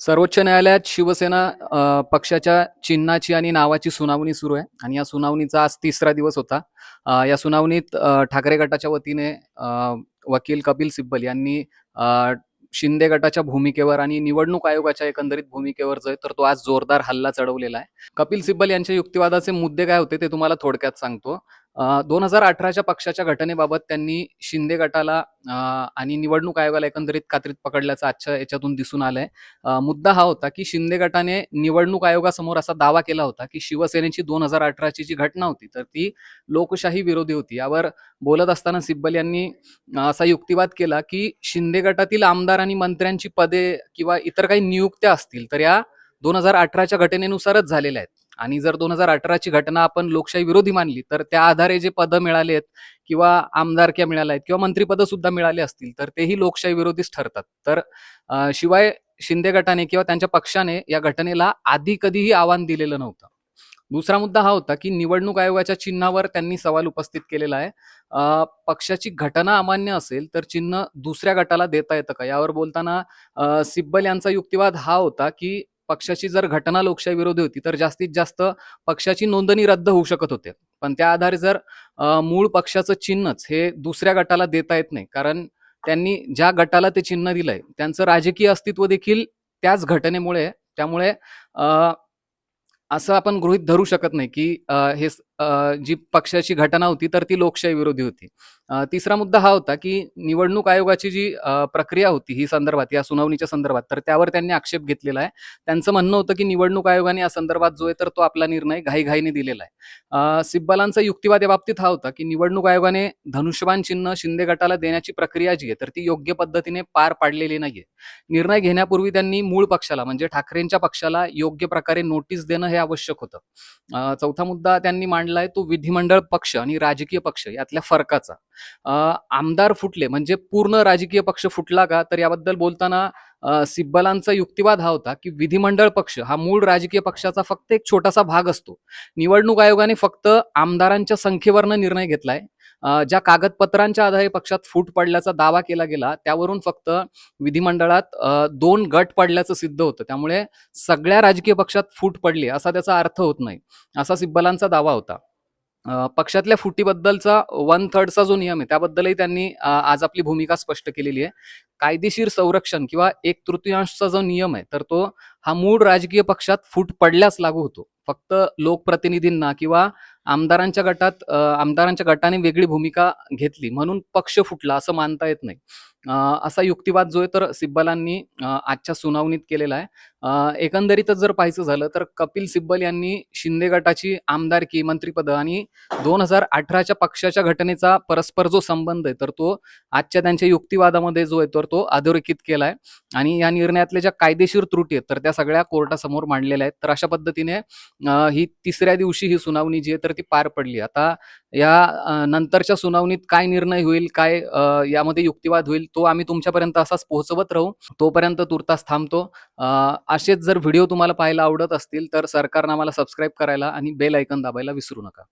सर्वोच्च न्यायालयात शिवसेना पक्षाच्या चिन्हाची आणि नावाची सुनावणी सुरू आहे आणि या सुनावणीचा आज तिसरा दिवस होता. या सुनावणीत ठाकरे गटाच्या वतीने वकील कपिल सिब्बल यांनी शिंदे गटाच्या भूमिकेवर आणि निवडणूक आयोगाच्या एकंदरीत भूमिकेवर जो आहे तर तो आज जोरदार हल्ला चढवलेला आहे. कपिल सिब्बल यांच्या युक्तिवादाचे मुद्दे काय होते ते तुम्हाला थोडक्यात सांगतो. 2018च्या पक्षाच्या घटनेबाबत त्यांनी शिंदे गटाला आणि निवडणूक आयोगाला एकंदरीत कात्रीत पकडल्याचं आजच्या याच्यातून दिसून आलंय. मुद्दा हा होता की शिंदे गटाने निवडणूक आयोगासमोर असा दावा केला होता की शिवसेनेची 2018ची जी घटना होती तर ती लोकशाही विरोधी होती. यावर बोलत असताना सिब्बल यांनी असा युक्तिवाद केला की शिंदे गटातील आमदार आणि मंत्र्यांची पदे किंवा इतर काही नियुक्त्या असतील तर या 2018च्या घटनेनुसारच झालेल्या आहेत आणि जर 2018ची घटना आपण लोकशाही विरोधी मानली तर त्या आधारे जे पदं मिळाले आहेत किंवा आमदारक्या मिळाल्या आहेत किंवा मंत्रिपदं सुद्धा मिळाली असतील तर तेही लोकशाही विरोधीच ठरतात. तर शिवाय शिंदे गटाने किंवा त्यांच्या पक्षाने या घटनेला आधी कधीही आव्हान दिलेलं नव्हतं. दुसरा मुद्दा हा होता की निवडणूक आयोगाच्या चिन्हावर त्यांनी सवाल उपस्थित केलेला आहे. पक्षाची घटना अमान्य असेल तर चिन्ह दुसऱ्या गटाला देता येतं का, यावर बोलताना सिब्बल यांचा युक्तिवाद हा होता की पक्षाची जर घटना लोकशाही विरोधी होती तर जास्तीत जास्त पक्षाची नोंदणी रद्द होऊ शकत होते. पण त्या आधारे जर मूळ पक्षाचं चिन्हच हे दुसऱ्या गटाला देता येत नाही, कारण त्यांनी ज्या गटाला ते चिन्ह दिलंय त्यांचं राजकीय अस्तित्व देखील त्याच घटनेमुळे. त्यामुळे असं आपण गृहीत धरू शकत नाही की जी पक्षाची घटना होती तर ती लोकशाही विरोधी होती. तिसरा मुद्दा हा होता की निवडणूक आयोगाची जी प्रक्रिया होती ही संदर्भात, या सुनावणीच्या संदर्भात, तर त्यावर त्यांनी आक्षेप घेतलेला आहे. त्यांचं म्हणणं होतं की निवडणूक आयोगाने या संदर्भात जो आहे तर तो आपला निर्णय घाईघाईने दिलेला आहे. सिब्बलांचा युक्तिवाद या बाबतीत हा होता की निवडणूक आयोगाने धनुष्यबाण चिन्ह शिंदे गटाला देण्याची प्रक्रिया जी आहे तर ती योग्य पद्धतीने पार पाडलेली नाहीये. निर्णय घेण्यापूर्वी त्यांनी मूळ पक्षाला म्हणजे ठाकरेंच्या पक्षाला योग्य प्रकारे नोटीस देणं हे आवश्यक होतं. चौथा मुद्दा त्यांनी मांडलाय तो विधिमंडळ पक्ष आणि राजकीय पक्ष यातल्या फरकाचा. आमदार फुटले म्हणजे पूर्ण राजकीय पक्ष फुटला का, तर याबद्दल बोलताना सिब्बलांचा युक्तिवाद हा होता की विधिमंडळ पक्ष हा मूळ राजकीय पक्षाचा फक्त एक छोटासा भाग असतो. निवडणूक आयोगाने फक्त आमदारांच्या संख्येवरनं निर्णय घेतलाय. ज्या कागदपत्रांच्या आधारे पक्षात फूट पडल्याचा दावा केला गेला त्यावरून फक्त विधिमंडळात 2 गट पडल्याचं सिद्ध होतं. त्यामुळे सगळ्या राजकीय पक्षात फूट पडली असा त्याचा अर्थ होत नाही, असा सिब्बलांचा दावा होता. पक्षातल्या फुटीबद्दलचा 1/3चा जो नियम आहे त्याबद्दलही त्यांनी आज आपली भूमिका स्पष्ट केलेली आहे. कायदेशीर संरक्षण किंवा 1/3चा जो नियम आहे तर तो हा मूळ राजकीय पक्षात फूट पडल्यास लागू होतो. फक्त लोकप्रतिनिधींना किंवा आमदारांच्या गटाने वेगळी भूमिका घेतली म्हणून पक्ष फुटला असं मानता येत नाही. असा युक्तिवाद जो आहे तर सिब्बलांनी आजच्या सुनावणीत केलेला आहे. एकंदरीतच जर पाहायचं झालं तर कपिल सिब्बल यांनी शिंदे गटाची आमदारकी, मंत्रिपद आणि 2018च्या पक्षाच्या घटनेचा परस्पर जो संबंध आहे तर तो आजच्या त्यांच्या युक्तिवादामध्ये जो आहे तर तो अधोरेखित केलाय आणि या निर्णयातल्या ज्या कायदेशीर त्रुटी आहेत तर त्या सगळ्या कोर्टासमोर मांडलेल्या आहेत. तर अशा पद्धतीने ही तिसऱ्या दिवशी ही सुनावणी जी आहे तर ती पार पडली. आता या नंतरच्या सुनावणीत काय निर्णय होईल, काय यामध्ये युक्तिवाद होईल, तो आम्ही तुमच्यापर्यंत असाच पोहोचवत राहू. तोपर्यंत तुर्तास थांबतो. असेच जर व्हिडिओ तुम्हाला पाहायला आवडत असतील तर सरकारनामाला सबस्क्राईब करायला आणि बेल ऐकन दाबायला विसरू नका.